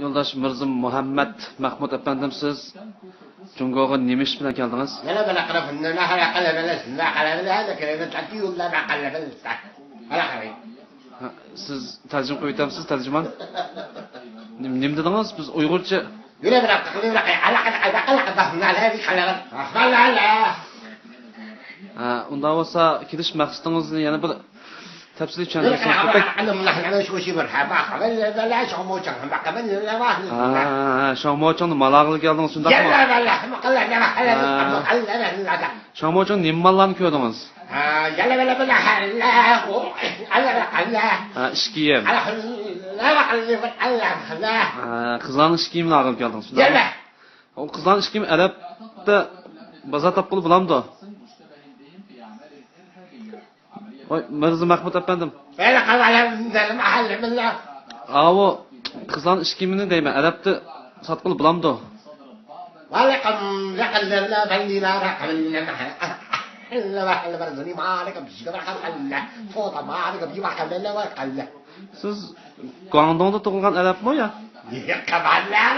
Yoldaş Mirza Muhammed Mahmud efendim siz Cungo'ga nima ish bilan keldingiz? Yana bana qarafından hala qalabilas, la qalabila hada kelime tatlı yolla ma qalabilas. Hala qarayın. Siz tarjima qo'yib o'tamsiz, tarjimon? Nima dedingiz? Biz Uyg'urcha Yine bırak takılıyor bırak. Ala hadi qalabal. Hala. unda bo'lsa kelish maqsadingizni yana bir tafsiliy tushuntirsangiz. Shomochon malag'il keldingiz shundaqmi? Shomochon nima mallarni ko'rdingiz? Ish kiyim. Qizlarning ish kiyimlarini olib keldingiz shundaqmi? O qizlarning ish kiyimi Arabda bozor topqili bo'lamdi. Oy, Mirza Mahmud efendim. Böyle kavalım mahalle billah. O qizlarning ish kiyimini deyman, Arabda sotqili bo'lamdi. Valakum laqallana bandina raqallana mahalle. إلا واحد برزني ما عليك بشيء ما خلنا فوت ما عليك بشيء ما خلنا ما خلنا. Siz Guangdongda tug'ilgan Arabmi ya? Kavallar.